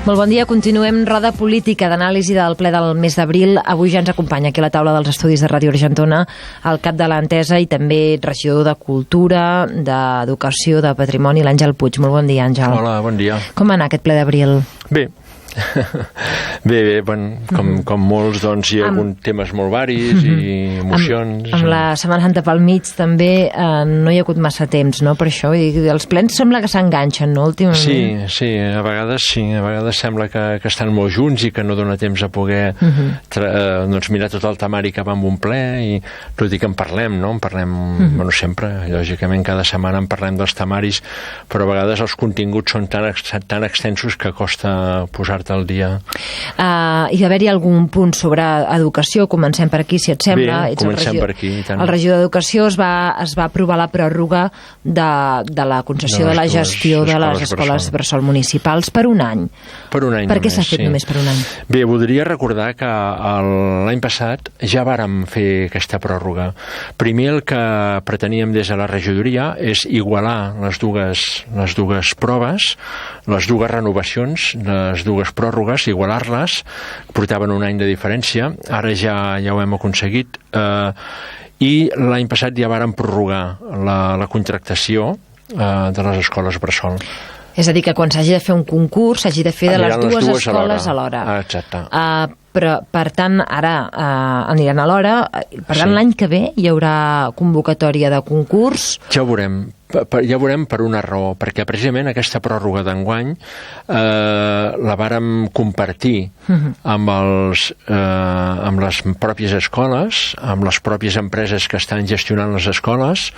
Molt bon dia, continuem roda política d'anàlisi del ple del mes d'abril. Avui ja ens acompanya aquí a la taula dels estudis de Ràdio Argentona el cap de l'Entesa i també regidor de Cultura, d'Educació, de Patrimoni, l'Àngel Puig. Molt bon dia, Àngel. Hola, bon dia. Com va anar aquest ple d'abril? Bé. Bé, com molts, doncs hi ha hagut temes molt varis i emocions. Amb la Setmana Santa pel mig també no hi ha hagut massa temps, no? Per això, els plens sembla que s'enganxen, no, últimament? Sí, a vegades sembla que estan molt junts i que no dona temps a poder mirar tot el temari que va amb un ple, i tot i que en parlem, no? En parlem, sempre, lògicament cada setmana en parlem dels temaris, però a vegades els continguts són tan extensos que costa posar al dia. I d'haver-hi algun punt sobre educació, comencem per aquí, si et sembla. Bé, comencem per aquí. El regidor d'Educació es va aprovar la pròrroga de la concessió de la gestió de les escoles bressol municipals per un any. Per un any Per què s'ha fet només per un any? Bé, voldria recordar que l'any passat ja vàrem fer aquesta pròrroga. Primer el que preteníem des de la regidoria és igualar les dues proves, les dues renovacions, les dues pròrrogues, igualar-les. Portaven un any de diferència, ara ja ho hem aconseguit, i l'any passat ja vàrem prorrogar la contractació de les escoles bressol. És a dir, que quan s'hagi de fer un concurs s'hagi de fer de les dues escoles alhora. Exacte. Però, per tant, ara aniran a l'hora. Per tant, l'any que ve hi haurà convocatòria de concurs. Ja ho veurem. Ja veurem per una raó, perquè precisament aquesta pròrroga d'enguany la vàrem compartir amb les pròpies escoles, amb les pròpies empreses que estan gestionant les escoles,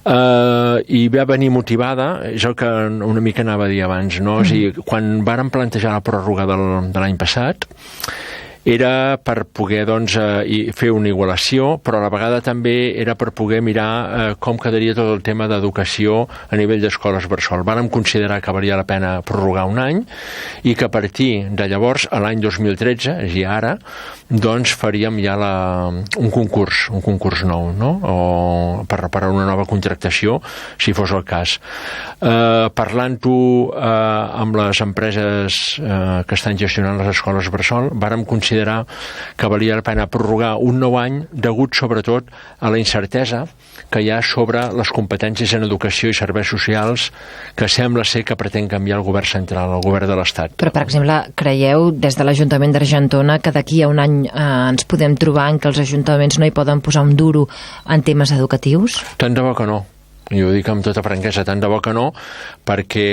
i va venir motivada, és el que una mica anava a dir abans, no? És a dir, quan vàrem plantejar la pròrroga de l'any passat, era per poder fer una igualació, però a la vegada també era per poder mirar com quedaria tot el tema d'educació a nivell d'escoles bressol. Vàrem considerar que valia la pena prorrogar un any i que a partir de llavors, a l'any 2013, és a dir, ara, doncs faríem ja un concurs nou, no? O per una nova contractació, si fos el cas. Parlant-ho amb les empreses que estan gestionant les escoles bressol, vàrem considerar que valia la pena prorrogar un nou any degut sobretot a la incertesa que hi ha sobre les competències en educació i serveis socials que sembla ser que pretén canviar el govern central, el govern de l'Estat. Però, per exemple, creieu des de l'Ajuntament d'Argentona que d'aquí a un any ens podem trobar en que els ajuntaments no hi poden posar un duro en temes educatius? Tant de bo que no. I ho dic amb tota franquesa, tant de bo que no, perquè,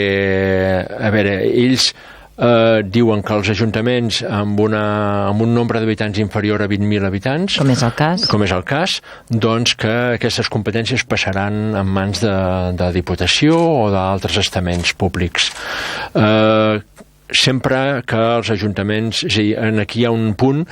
a veure, ells diuen que els ajuntaments amb un nombre d'habitants inferior a 20.000 habitants, com és el cas, doncs que aquestes competències passaran en mans de Diputació o d'altres estaments públics. Sempre que els ajuntaments, és a dir, aquí hi ha un punt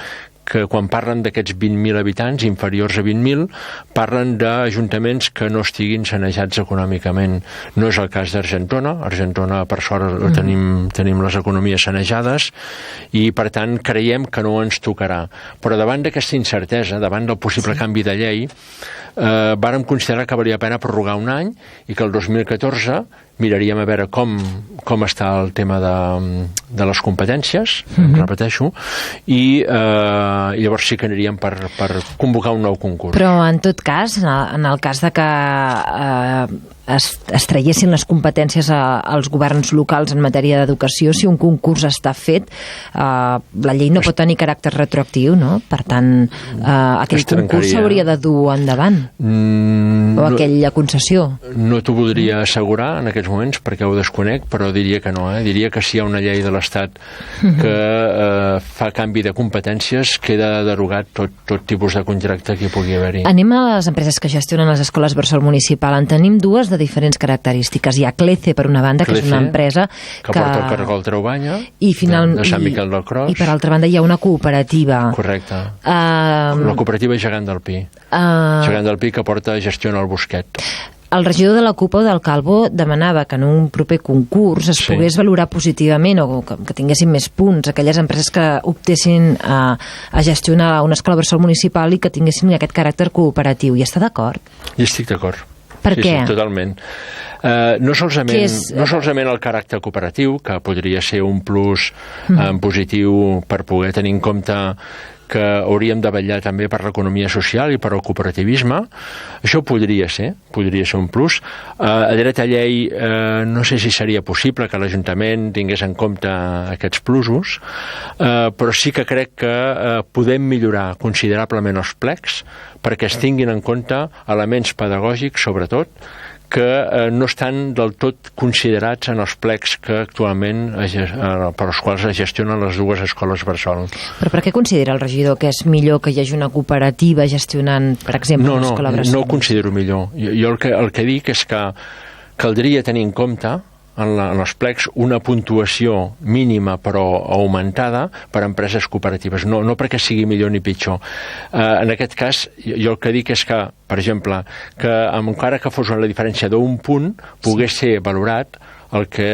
que quan parlen d'aquests 20.000 habitants, inferiors a 20.000, parlen d'ajuntaments que no estiguin sanejats econòmicament. No és el cas d'Argentona. Argentona, per sort, tenim les economies sanejades i, per tant, creiem que no ens tocarà. Però davant d'aquesta incertesa, davant del possible canvi de llei, vàrem considerar que valia la pena prorrogar un any i que el 2014 miraríem a veure com està el tema de les competències, repeteixo, i llavors sí que aniríem per convocar un nou concurs. Però, en tot cas, en el cas de que es traiessin les competències als governs locals en matèria d'educació, si un concurs està fet, la llei no pot tenir caràcter retroactiu, no? Per tant, aquell concurs s'hauria de dur endavant. O aquella concessió. No t'ho voldria assegurar en aquests moments perquè ho desconec, però diria que no. Diria que si hi ha una llei de l'Estat que fa canvi de competències, queda derogat tot tipus de contracte que hi pugui haver-hi. Anem a les empreses que gestionen les escoles bressol municipal. En tenim dues de diferents característiques. Hi ha Clece, per una banda, que és una empresa que porta el cargol Traubanya de Sant Miquel del Cros, i per altra banda hi ha una cooperativa. Correcte. La cooperativa Gegant del Pi. Gegant del Pi, que gestiona el Bosquet. El regidor de la CUP, del Calvo, demanava que en un proper concurs es pogués valorar positivament o que tinguessin més punts aquelles empreses que optessin a gestionar una escola bressol municipal i que tinguessin aquest caràcter cooperatiu. Hi està d'acord? Hi estic d'acord. Per què? Sí, totalment. No solament el caràcter cooperatiu, que podria ser un plus positiu per poder tenir en compte que hauríem de vetllar també per l'economia social i per el cooperativisme. Això podria ser un plus. A dreta llei no sé si seria possible que l'Ajuntament tingués en compte aquests plusos, però sí que crec que podem millorar considerablement els plecs perquè es tinguin en compte elements pedagògics, sobretot, que no estan del tot considerats en els plecs que actualment per als quals es gestionen les dues escoles bressol. Però per què considera el regidor que és millor que hi hagi una cooperativa gestionant, per exemple, l'escola bressol? No ho considero millor. Jo el que dic és que caldria tenir en compte en els plecs una puntuació mínima però augmentada per a empreses cooperatives, no perquè sigui millor ni pitjor. En aquest cas, jo el que dic és que, per exemple, que encara que fos la diferència d'un punt, pogués ser valorat el que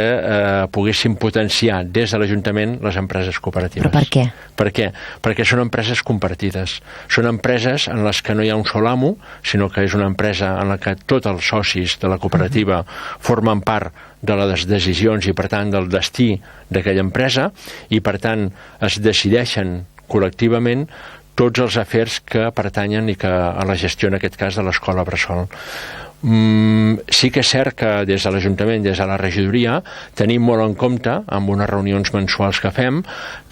poguessin potenciar des de l'Ajuntament les empreses cooperatives. Però per què? Per què? Perquè són empreses compartides. Són empreses en les que no hi ha un sol amo, sinó que és una empresa en la que tots els socis de la cooperativa formen part de les decisions i, per tant, del destí d'aquella empresa i, per tant, es decideixen col·lectivament tots els afers que pertanyen i que a la gestió, en aquest cas, de l'escola bressol. Sí que és cert que des de l'Ajuntament, des de la regidoria, tenim molt en compte, amb unes reunions mensuals que fem,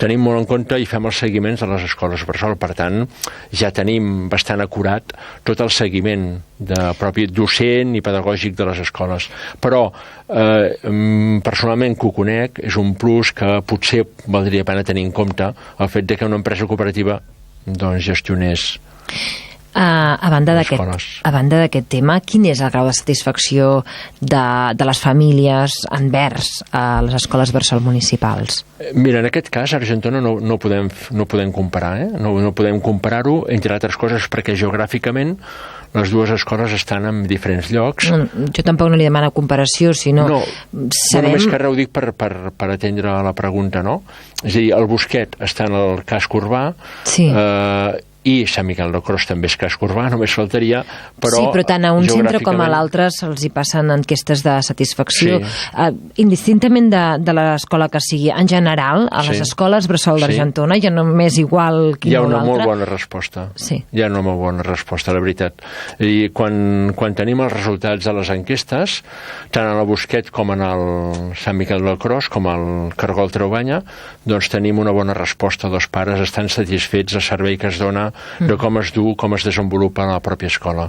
tenim molt en compte i fem els seguiments de les escoles bressol. Per tant, ja tenim bastant acurat tot el seguiment de propi docent i pedagògic de les escoles. Però, personalment, que ho conec, és un plus que potser valdria pena tenir en compte el fet de que una empresa cooperativa gestionés a banda d'aquest tema, quin és el grau de satisfacció de les famílies envers a les escoles bressol municipals? Mira, en aquest cas, a Argentona no podem comparar, no podem comparar-ho, entre altres coses perquè geogràficament les dues escoles estan en diferents llocs. Jo tampoc no li demano comparació, sinó... No, només que ho dic per atendre la pregunta, no? És a dir, el Bosquet està en el casc urbà, sí. I Sant Miquel de Cros també és casc urbà, només faltaria, però... Sí, però tant a un centre com a l'altre se'ls hi passen enquestes de satisfacció. Sí. Indistintament de l'escola que sigui, en general, a les escoles bressol d'Argentona ja no m'és igual quina o l'altra. Hi ha una molt bona resposta. Sí. Hi ha una molt bona resposta, la veritat. I quan tenim els resultats de les enquestes, tant a la Bosquet com en el Sant Miquel del Cros, com al Cargol Traubanya, doncs tenim una bona resposta dels pares, estan satisfets del servei que es dona, de com es du, com es desenvolupa la pròpia escola.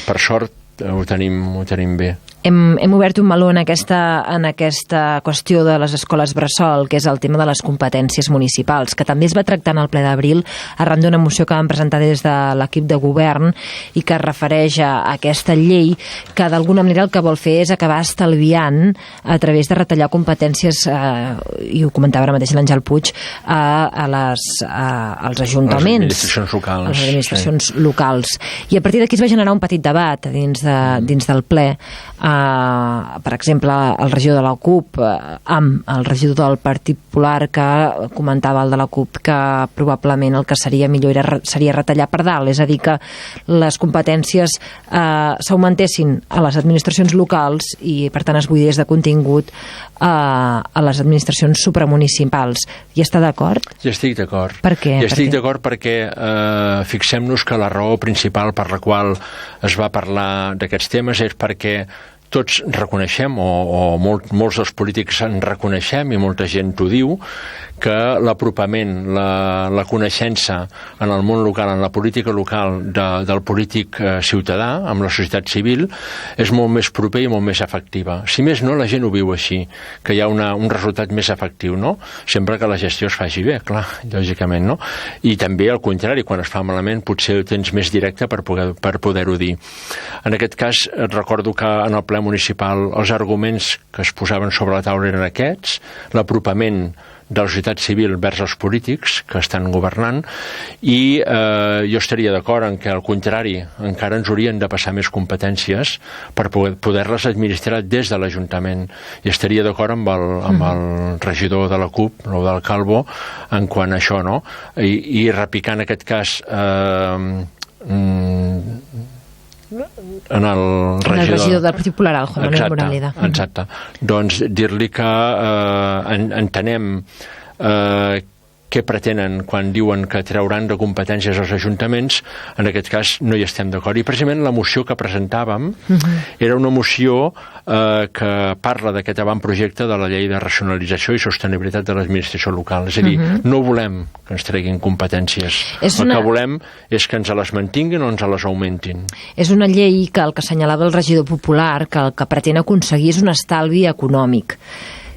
Per sort ho tenim bé. Hem obert un meló en aquesta qüestió de les escoles bressol, que és el tema de les competències municipals, que també es va tractar en el ple d'abril arran d'una moció que vam presentar des de l'equip de govern i que es refereix a aquesta llei que d'alguna manera el que vol fer és acabar estalviant a través de retallar competències, i ho comentava ara mateix l'Àngel Puig, als ajuntaments, a les administracions locals. I a partir d'aquí es va generar un petit debat dins del ple, per exemple, el regidor de la CUP amb el regidor del Partit Popular, que comentava el de la CUP que probablement el que seria millor seria retallar per dalt, és a dir, que les competències s'augmentessin a les administracions locals i per tant es buidés de contingut a les administracions supramunicipals. Hi està d'acord? Hi estic d'acord. Per què? Hi estic d'acord perquè fixem-nos que la raó principal per la qual es va parlar d'aquests temes és perquè tots reconeixem, o molts dels polítics en reconeixem, i molta gent t'ho diu, que l'apropament, la coneixença en el món local, en la política local del polític ciutadà, amb la societat civil, és molt més proper i molt més efectiva. Si més no, la gent ho viu així, que hi ha un resultat més efectiu, no? Sempre que la gestió es faci bé, clar, lògicament, no? I també, al contrari, quan es fa malament, potser ho tens més directe per poder-ho dir. En aquest cas, recordo que en el ple municipal els arguments que es posaven sobre la taula eren aquests, l'apropament de la societat civil vers els polítics que estan governant, i jo estaria d'acord en que, al contrari, encara ens haurien de passar més competències per poder-les administrar des de l'Ajuntament. I estaria d'acord amb el regidor de la CUP, o del Calvo, en quant a això, no? I repicar en aquest cas regidor del Partit Popular, el Juan Manuel Moraleda. Exacte. Doncs dir-li que entenem què pretenen quan diuen que trauran de competències als ajuntaments. En aquest cas no hi estem d'acord. I precisament la moció que presentàvem era una moció que parla d'aquest avantprojecte de la llei de racionalització i sostenibilitat de l'administració local. És a dir, no volem que ens treguin competències. El que volem és que ens les mantinguin o ens les augmentin. És una llei que el que assenyalava el regidor popular, que el que pretén aconseguir és un estalvi econòmic.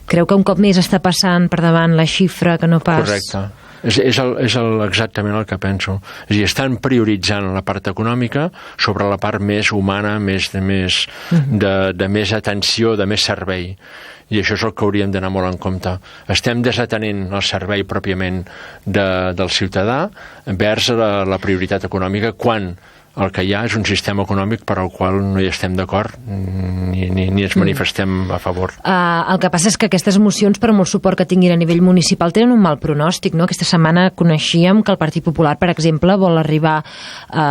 Creu que un cop més està passant per davant la xifra que no pas... Correcte. És exactament el que penso. És a dir, estan prioritzant la part econòmica sobre la part més humana, de més atenció, de més servei. I això és el que hauríem d'anar molt en compte. Estem desatenent el servei pròpiament del ciutadà vers la prioritat econòmica quan el que hi ha és un sistema econòmic per al qual no hi estem d'acord ni ens manifestem a favor. El que passa és que aquestes mocions, per molt suport que tinguin a nivell municipal, tenen un mal pronòstic, no? Aquesta setmana coneixíem que el Partit Popular, per exemple, vol arribar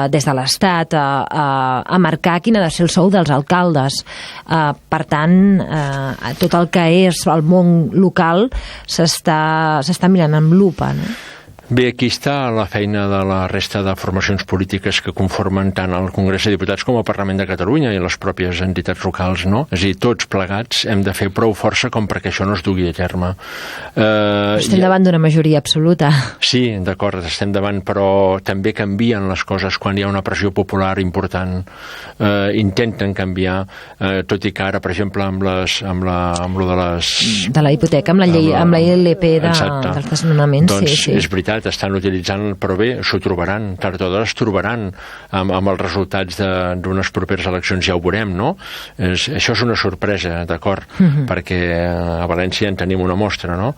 des de l'Estat a marcar quin ha de ser el sou dels alcaldes. Per tant, tot el que és el món local s'està mirant amb lupa, no? Bé, aquí està la feina de la resta de formacions polítiques que conformen tant el Congrés de Diputats com el Parlament de Catalunya i les pròpies entitats locals, no? És a dir, tots plegats hem de fer prou força com perquè això no es dugui a terme. Estem davant d'una majoria absoluta. Sí, d'acord, estem davant, però també canvien les coses quan hi ha una pressió popular important. Intenten canviar, tot i que ara, per exemple, amb lo de les... De la hipoteca, amb la llei, amb la ILP dels desnonaments, doncs és veritat, estan utilitzant, però bé, s'ho trobaran, tard o d'hora es trobaran amb els resultats d'unes properes eleccions, ja ho veurem, no? Això és una sorpresa, d'acord, perquè a València en tenim una mostra, no?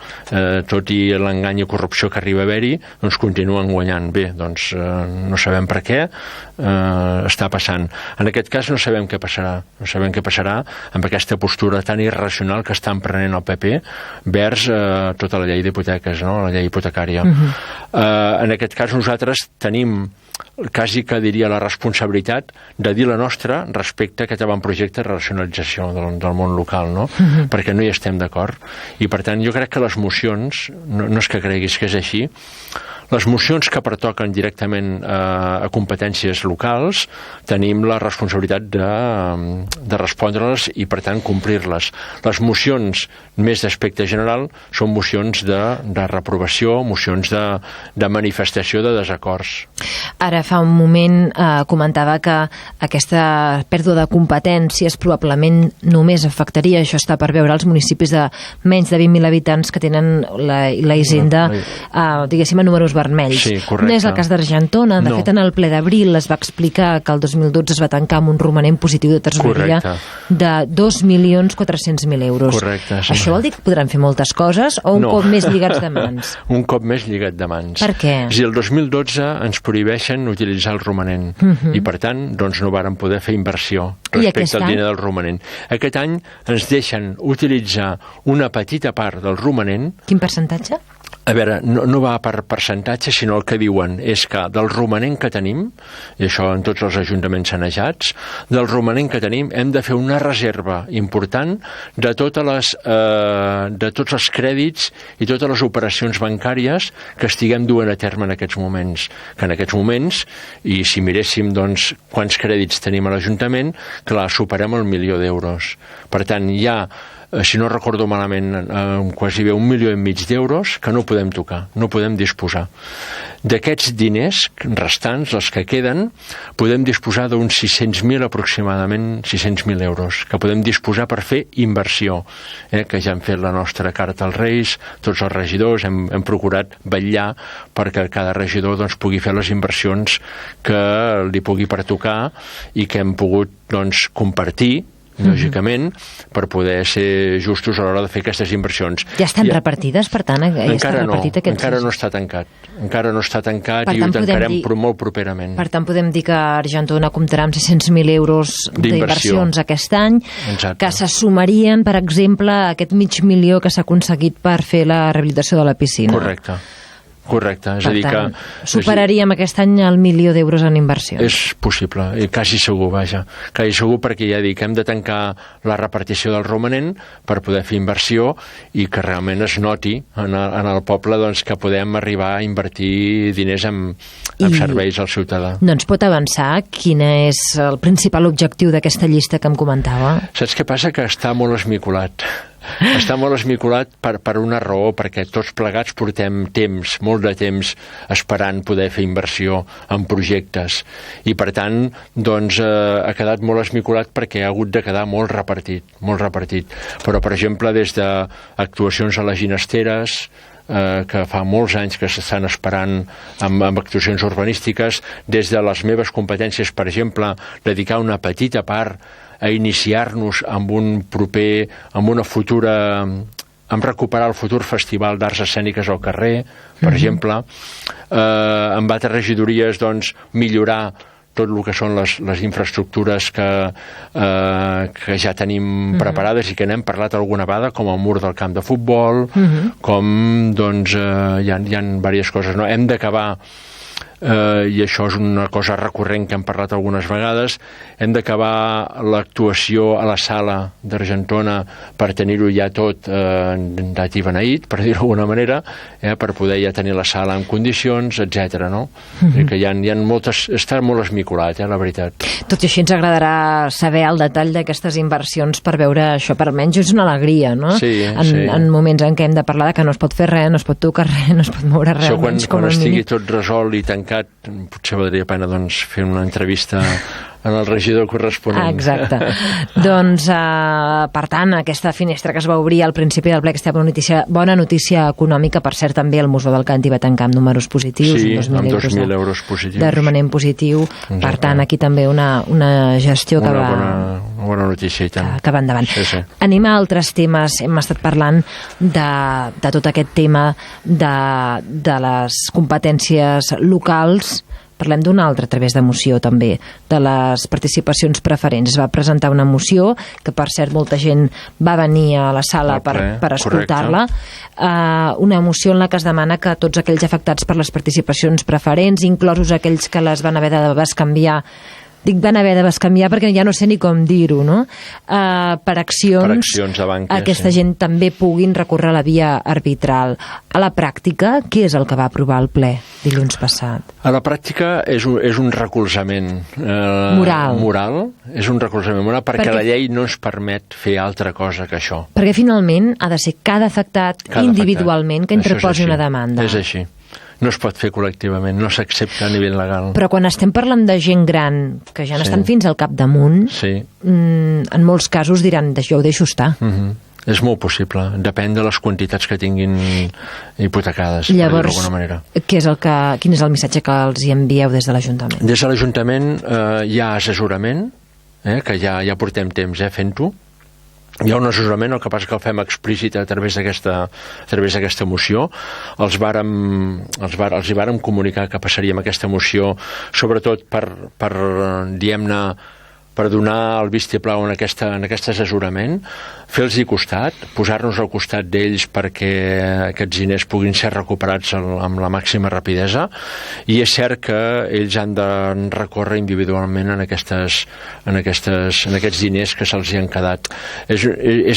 Tot i l'engany i corrupció que arriba a haver-hi, doncs continuen guanyant. Bé, doncs no sabem per què està passant. En aquest cas no sabem què passarà amb aquesta postura tan irracional que estan prenent el PP vers tota la llei d'hipoteques, no? La llei hipotecària. En aquest cas nosaltres tenim quasi que diria la responsabilitat de dir la nostra respecte a aquest avantprojecte de racionalització del món local, no? Perquè no hi estem d'acord. I per tant jo crec que les mocions, no és que creguis que és així, les mocions que pertoquen directament a competències locals tenim la responsabilitat de respondre-les i, per tant, complir-les. Les mocions més d'aspecte general són mocions de reprovació, mocions de manifestació de desacords. Ara fa un moment comentava que aquesta pèrdua de competències probablement només afectaria, això està per veure, els municipis de menys de 20.000 habitants que tenen la hisenda, diguéssim, a números vermells. Sí, correcte. No és el cas d'Argentona. De fet, en el ple d'abril es va explicar que el 2012 es va tancar amb un romanent positiu de tresoreria de 2.400.000 euros. Correcte, sí. Això vol dir que podran fer moltes coses o un cop més lligats de mans? Un cop més lligat de mans. Per què? És a dir, el 2012 ens prohibeixen utilitzar el romanent i, per tant, doncs no vàrem poder fer inversió respecte al diner del romanent. Aquest any ens deixen utilitzar una petita part del romanent. Quin percentatge? A veure, no va per percentatge, sinó el que diuen és que del romanent que tenim, i això en tots els ajuntaments sanejats, del romanent que tenim hem de fer una reserva important de tots els crèdits i totes les operacions bancàries que estiguem duent a terme en aquests moments. Que en aquests moments, i si miréssim doncs, quants crèdits tenim a l'Ajuntament, clar, superem el 1.000.000 d'euros. Per tant, hi ha, si no recordo malament, quasi bé 1,5 milions d'euros que no podem tocar, no podem disposar. D'aquests diners restants, els que queden, podem disposar d'uns 600.000 aproximadament, 600.000 euros, que podem disposar per fer inversió, que ja hem fet la nostra carta als Reis, tots els regidors hem procurat vetllar perquè cada regidor doncs, pugui fer les inversions que li pugui pertocar i que hem pogut doncs, compartir lògicament, per poder ser justos a l'hora de fer aquestes inversions. Ja estan repartides, per tant? Encara no està tancat. Encara no està tancat i ho tancarem molt properament. Per tant, podem dir que Argentona comptarà amb 600.000 euros d'inversions aquest any, que se sumarien, per exemple, a aquest 500.000 que s'ha aconseguit per fer la rehabilitació de la piscina. Correcte. Correcte, és a dir que... superaríem aquest any el 1.000.000 d'euros en inversions. És possible, i quasi segur, vaja. Quasi segur perquè ja dic, hem de tancar la repartició del romanent per poder fer inversió i que realment es noti en el poble doncs, que podem arribar a invertir diners en serveis al ciutadà. No ens pot avançar quin és el principal objectiu d'aquesta llista que em comentava? Saps què passa? Que està molt esmicolat. Està molt esmicolat per una raó, perquè tots plegats portem temps, molt de temps, esperant poder fer inversió en projectes. I, per tant, doncs, ha quedat molt esmicolat perquè ha hagut de quedar molt repartit. Però, per exemple, des d'actuacions a les ginesteres, que fa molts anys que s'estan esperant amb actuacions urbanístiques, des de les meves competències, per exemple, dedicar una petita part a iniciar-nos amb una futura, amb recuperar el futur Festival d'Arts Escèniques al carrer, per exemple, amb altres regidories, doncs, millorar tot el que són les infraestructures que ja tenim preparades i que n'hem parlat alguna vegada, com el mur del camp de futbol, com, doncs, hi ha diverses coses. No? Hem d'acabar, i això és una cosa recurrent que hem parlat algunes vegades, hem d'acabar l'actuació a la sala d'Argentona per tenir-ho ja tot dat i beneït, per dir-ho d'alguna manera, per poder ja tenir la sala en condicions, etc. No? Que hi ha moltes... Està molt esmicolat, la veritat. Tot i així ens agradarà saber el detall d'aquestes inversions per veure això, per almenys és una alegria, no? Sí. En moments en què hem de parlar de que no es pot fer res, no es pot tocar res, no es pot moure res. Això quan estigui tot resolt i tancat, potser valdria pena doncs, fer una entrevista en el regidor corresponent. Exacte. Doncs, per tant, aquesta finestra que es va obrir al principi del ple, aquesta bona notícia econòmica, per cert, també el Museu del Càntir va tancar amb números positius, sí, amb 2.000 euros positius. De romanent positiu. Exacte. Per tant, aquí també una gestió que va... Una bona notícia, i tant. Que va endavant. Sí. Anem a altres temes. Hem estat parlant de tot aquest tema de les competències locals. Parlem d'una altra a través de moció també, de les participacions preferents. Es va presentar una moció que, per cert, molta gent va venir a la sala per escoltar-la. Una moció en la que es demana que tots aquells afectats per les participacions preferents, inclosos aquells que les van haver de bescanviar, dic van haver de bescanviar perquè ja no sé ni com dir-ho, no? Per accions de banca, aquesta gent també puguin recórrer la via arbitral. A la pràctica, què és el que va aprovar el ple dilluns passat? A la pràctica és un recolzament moral. És un recolzament moral perquè la llei no ens permet fer altra cosa que això. Perquè finalment ha de ser cada afectat individualment que interposi una demanda. És així. No es pot fer col·lectivament, no s'accepta a nivell legal. Però quan estem parlant de gent gran, que ja n'estan fins al capdamunt, en molts casos diran, jo ho deixo estar. És molt possible, depèn de les quantitats que tinguin hipotecades. Llavors, d'alguna manera. Quin és el missatge que els hi envieu des de l'Ajuntament? Des de l'Ajuntament hi ha assessorament, que ja portem temps fent-ho. Hi ha un assessorament, el que passa que el fem explícit a través d'aquesta moció. Els hi vàrem comunicar que passaria amb aquesta moció, sobretot per diguem-ne, per donar el vistiplau en aquest assessorament, fer-los costat, posar-nos al costat d'ells perquè aquests diners puguin ser recuperats amb la màxima rapidesa, i és cert que ells han de recórrer individualment en aquests diners que se'ls hi han quedat. És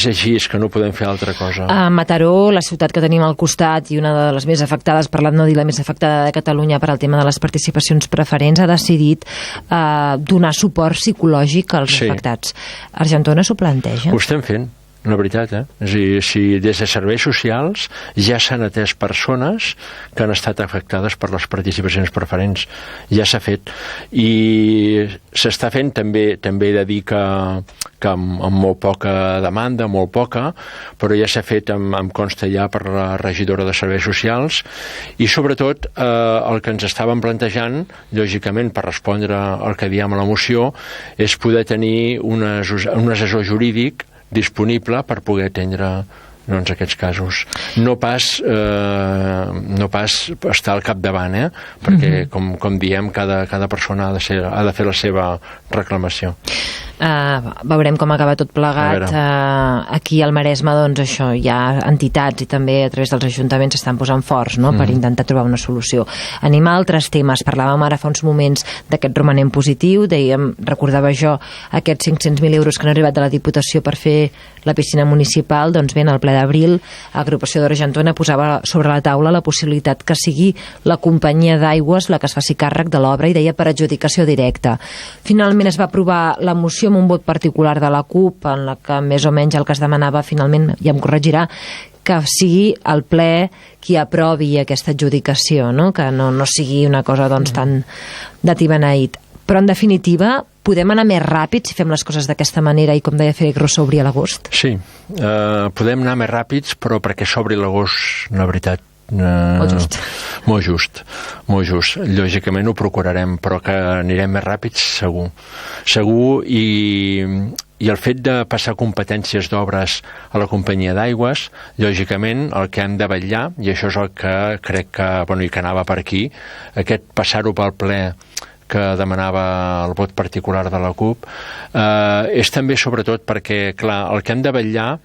així, és que no podem fer altra cosa. A Mataró, la ciutat que tenim al costat i una de les més afectades, per no dir la més afectada de Catalunya per al tema de les participacions preferents, ha decidit donar suport psicològic als afectats. Argentona s'ho planteja? Ho estem fent, la veritat, És a dir, si des de serveis socials ja s'han atès persones que han estat afectades per les participacions preferents. Ja s'ha fet. I s'està fent també he de dir que amb molt poca demanda, molt poca, però ja s'ha fet, em consta ja, per la regidora de Serveis Socials, i sobretot el que ens estàvem plantejant, lògicament per respondre al que diem a la moció, és poder tenir un assessor jurídic disponible per poder atendre doncs, aquests casos. No pas estar al capdavant, perquè, com diem, cada persona ha de fer la seva reclamació. Veurem com acaba tot plegat. Aquí al Maresme, doncs això, hi ha entitats i també a través dels ajuntaments s'estan posant forts, no?, per intentar trobar una solució. Anem a altres temes. Parlàvem ara fa uns moments d'aquest romanent positiu, recordava jo aquests 500.000 euros que han arribat de la Diputació per fer la piscina municipal. Doncs bé, en el ple d'abril, l'agrupació d'Argentona posava sobre la taula la possibilitat que sigui la companyia d'aigües la que es faci càrrec de l'obra, i deia per adjudicació directa. Finalment es va aprovar la moció amb un vot particular de la CUP, en la que més o menys el que es demanava finalment, ja em corregirà, que sigui el ple qui aprovi aquesta adjudicació, no?, que no sigui una cosa doncs tan de tibeneït. Però en definitiva, podem anar més ràpids si fem les coses d'aquesta manera i, com deia Félix Rosso, obrir a l'agost? Sí, podem anar més ràpids, però perquè s'obri l'agost, la veritat, molt just. Lògicament ho procurarem, però que anirem més ràpids segur, i el fet de passar competències d'obres a la companyia d'aigües, lògicament el que han de vetllar, i això és el que crec que, i que anava per aquí, aquest passar-ho pel ple que demanava el vot particular de la CUP, és també sobretot perquè, clar, el que han de vetllar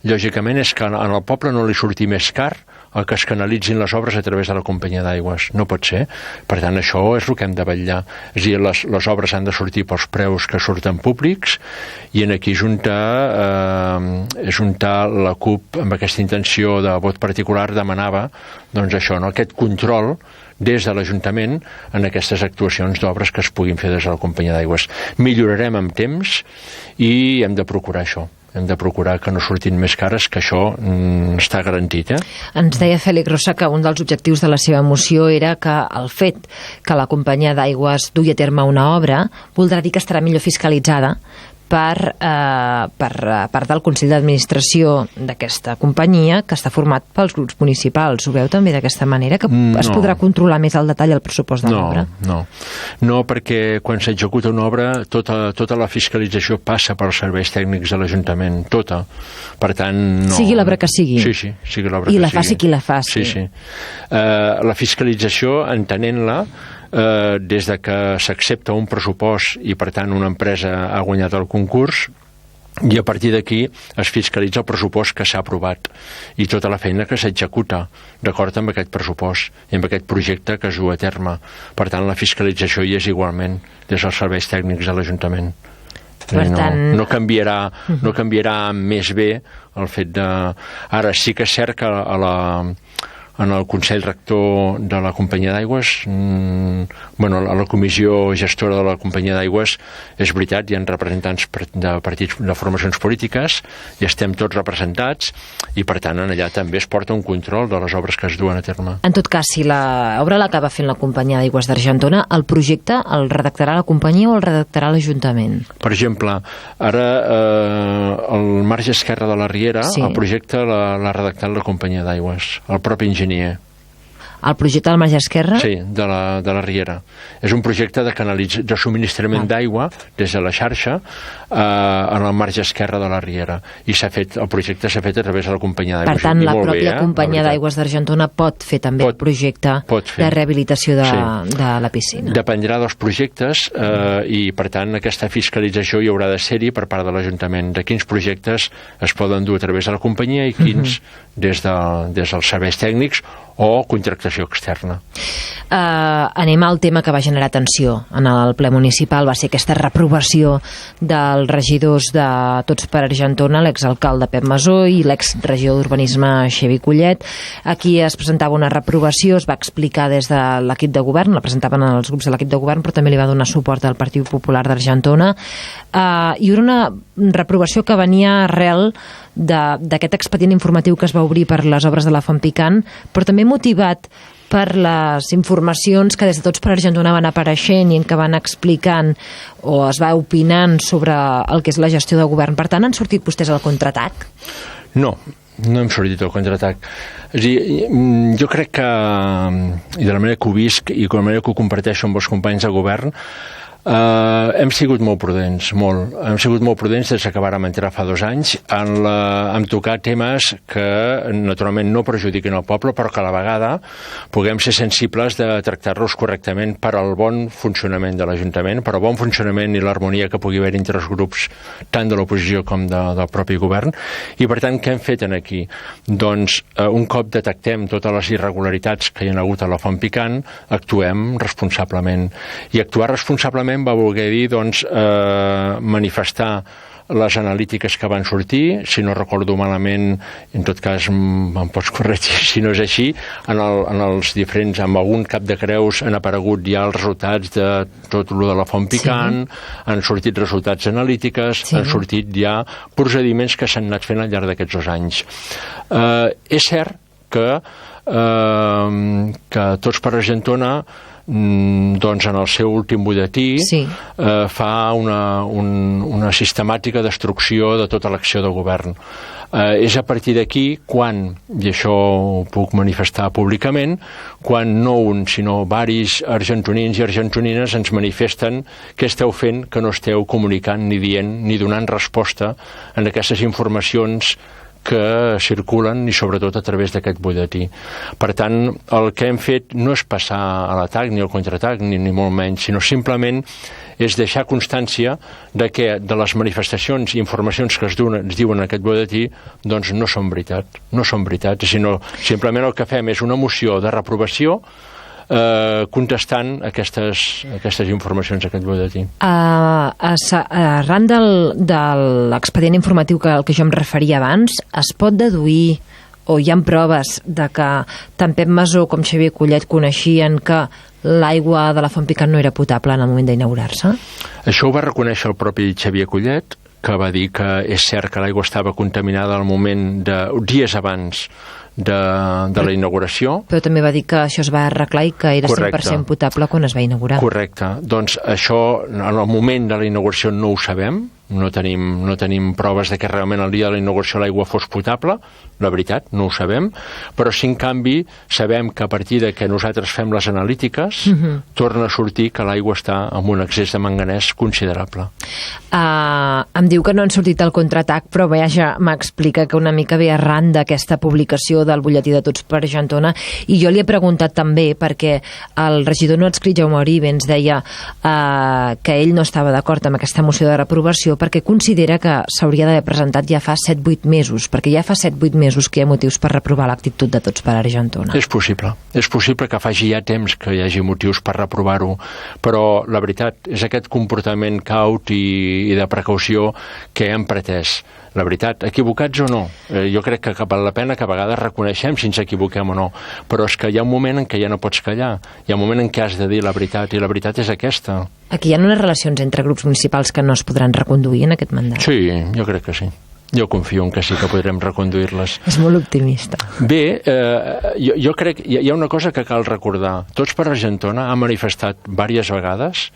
lògicament és que al poble no li surti més car el que es canalitzin les obres a través de la companyia d'aigües. No pot ser. Per tant, això és el que hem de vetllar. És a dir, les obres han de sortir pels preus que surten públics, i aquí és on la CUP, amb aquesta intenció de vot particular, demanava doncs això, no?, aquest control des de l'Ajuntament en aquestes actuacions d'obres que es puguin fer des de la companyia d'aigües. Millorarem amb temps i hem de procurar això. Hem de procurar que no surtin més cares, que això està garantit. Ens deia Félix Rossa que un dels objectius de la seva moció era que el fet que la companyia d'aigües dugui a terme una obra voldrà dir que estarà millor fiscalitzada per part del Consell d'Administració d'aquesta companyia, que està format pels grups municipals. Ho veu també d'aquesta manera, que es podrà controlar més al detall el pressupost de l'obra? No, perquè quan s'executa una obra tota la fiscalització passa pels serveis tècnics de l'Ajuntament, tota. Per tant, no. Sigui l'obra que sigui. Sí, sigui l'obra que sigui. I la faci qui la faci. Sí. La fiscalització, entenent-la, des de que s'accepta un pressupost i, per tant, una empresa ha guanyat el concurs, i a partir d'aquí es fiscalitza el pressupost que s'ha aprovat i tota la feina que s'executa d'acord amb aquest pressupost i amb aquest projecte que es du a terme. Per tant, la fiscalització hi és igualment des dels serveis tècnics de l'Ajuntament. No canviarà més bé el fet de... Ara sí que és cert que en el Consell Rector de la companyia d'aigües, a la comissió gestora de la companyia d'aigües, és veritat, hi ha representants de partits, de formacions polítiques, i estem tots representats, i per tant allà també es porta un control de les obres que es duen a terme. En tot cas, si l'obra l'acaba fent la companyia d'aigües d'Argentona, el projecte el redactarà la companyia o el redactarà l'Ajuntament? Per exemple, ara el marge esquerre de la Riera, el projecte l'ha redactat la companyia d'aigües, el propi enginyer. El projecte del marge esquerre? Sí, de la Riera. És un projecte de subministrament d'aigua des de la xarxa en el marge esquerre de la Riera. I el projecte s'ha fet a través de la companyia d'aigües. Per tant, la pròpia companyia d'aigües d'Argentona pot fer també el projecte de rehabilitació de la piscina. Dependrà dels projectes i, per tant, aquesta fiscalització hi haurà de ser-hi per part de l'Ajuntament, de quins projectes es poden dur a través de la companyia i quins des dels serveis tècnics o contractació externa. Anem al tema que va generar tensió en el ple municipal, va ser aquesta reprovació dels regidors de Tots per Argentona, l'exalcalde Pep Masó i l'exregidor d'Urbanisme Xevi Collet. Aquí es presentava una reprovació, es va explicar des de l'equip de govern, la presentaven els grups de l'equip de govern, però també li va donar suport al Partit Popular d'Argentona, i era una reprovació que venia arrel d'aquest expedient informatiu que es va obrir per les obres de la Font Picant, però també motivat per les informacions que des de Tots per Argentona van apareixent i en què van explicant o es va opinant sobre el que és la gestió de govern. Per tant, han sortit vostès al contraatac? No hem sortit al contraatac. És a dir, jo crec que, i de la manera que ho visc i de la manera que ho comparteixo amb els companys de govern, Hem sigut molt prudents, molt. Hem sigut molt prudents des que vàrem entrar fa 2 anys en tocar temes que naturalment no perjudiquin el poble, però que a la vegada puguem ser sensibles de tractar-los correctament per al bon funcionament de l'Ajuntament, per al bon funcionament i l'harmonia que pugui haver entre els grups tant de l'oposició com del propi govern. I per tant, què hem fet aquí? Doncs un cop detectem totes les irregularitats que hi ha hagut a la Font Picant, actuem responsablement. I actuar responsablement va voler dir manifestar les analítiques que van sortir, si no recordo malament, en tot cas em pots corregir si no és així, en els diferents, amb algun cap de creus han aparegut ja els resultats de tot el de la Font Picant, han sortit resultats analítiques, han sortit ja procediments que s'han anat fent al llarg d'aquests 2 anys. És cert que Tots per Argentona doncs en el seu últim butlletí fa una sistemàtica destrucció de tota l'acció de govern. És a partir d'aquí quan, i això ho puc manifestar públicament, quan no un, sinó varis argentonins i argentonines ens manifesten què esteu fent que no esteu comunicant ni dient ni donant resposta en aquestes informacions que circulen i sobretot a través d'aquest butlletí. Per tant, el que hem fet no és passar a l'atac ni al contraatac, ni molt menys, sinó simplement és deixar constància de que de les manifestacions i informacions que es diuen en aquest butlletí doncs no són veritat, sinó simplement el que fem és una moció de reprovació contestant aquestes informacions d'aquest butlletí. Arran de l'expedient informatiu al que jo em referia abans, es pot deduir o hi ha proves de que tant Pep Masó com Xavier Collet coneixien que l'aigua de la Font Picant no era potable en el moment d'inaugurar-se? Això ho va reconèixer el propi Xavier Collet, que va dir que és cert que l'aigua estava contaminada al moment dies abans de la inauguració. Però també va dir que això es va arreglar i que era 100% potable quan es va inaugurar. Correcte. Doncs això, en el moment de la inauguració no ho sabem, no tenim proves de que realment el dia de la inauguració l'aigua fos potable, la veritat, no ho sabem, però sí, en canvi, sabem que a partir de que nosaltres fem les analítiques, torna a sortir que l'aigua està amb un excés de manganès considerable. Em diu que no han sortit el contraatac, però ja m'explica que una mica ve arran d'aquesta publicació del butlletí de Tots per Argentona, i jo li he preguntat també, perquè el regidor no adscrit Jaume Oribe ens deia que ell no estava d'acord amb aquesta moció de reprovació perquè considera que s'hauria d'haver presentat ja fa 7-8 mesos, perquè ja fa 7-8 mesos que hi ha motius per reprovar l'actitud de Tots per Argentona. És possible que faci ja temps que hi hagi motius per reprovar-ho, però la veritat és aquest comportament caut i de precaució que hem pretès. La veritat, equivocats o no, jo crec que val la pena que a vegades reconeixem si ens equivoquem o no, però és que hi ha un moment en què ja no pots callar, hi ha un moment en què has de dir la veritat, i la veritat és aquesta. Aquí hi ha unes relacions entre grups municipals que no es podran reconduir en aquest mandat? Sí, jo crec que sí. Jo confio en que sí que podrem reconduir-les. És molt optimista. Bé, jo crec que hi ha una cosa que cal recordar. Tots per Argentona ha manifestat diverses vegades,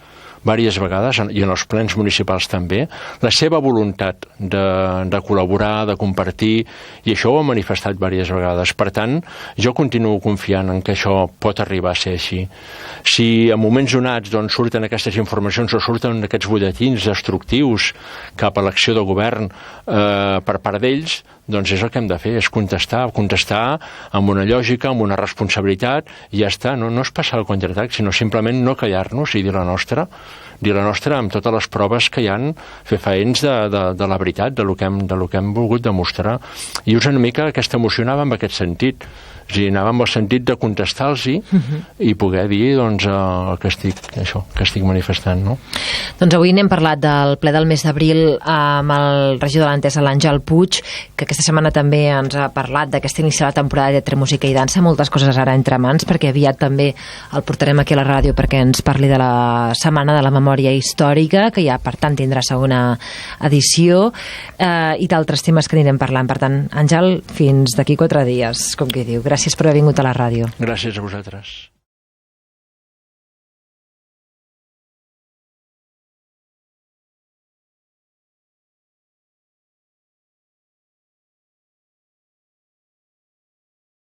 i en els plens municipals també, la seva voluntat de col·laborar, de compartir, i això ho ha manifestat diverses vegades. Per tant, jo continuo confiant en que això pot arribar a ser així. Si en moments donats surten aquestes informacions o surten aquests butlletins destructius cap a l'acció de govern per part d'ells, doncs és el que hem de fer, és contestar amb una lògica, amb una responsabilitat, i ja està, no és passar el contraatac, sinó simplement no callar-nos i dir la nostra amb totes les proves que hi ha, fer faents de la veritat, de lo que hem volgut demostrar. I una mica aquesta moció anava en aquest sentit, anava en el sentit de contestar-los i poder dir el que estic manifestant. No? Doncs avui n'hem parlat del ple del mes d'abril amb el regidor de l'Entesa, l'Àngel Puig, que aquesta setmana també ens ha parlat d'aquesta inici de la temporada de Teatre, Música i Dansa, moltes coses ara entre mans, perquè aviat també el portarem aquí a la ràdio perquè ens parli de la Setmana de la Memòria Històrica, que ja per tant tindrà segona edició, i d'altres temes que anirem parlant. Per tant, Àngel, fins d'aquí 4 dies, com qui diu. Gràcies per haver vingut a la ràdio. Gràcies a vosaltres.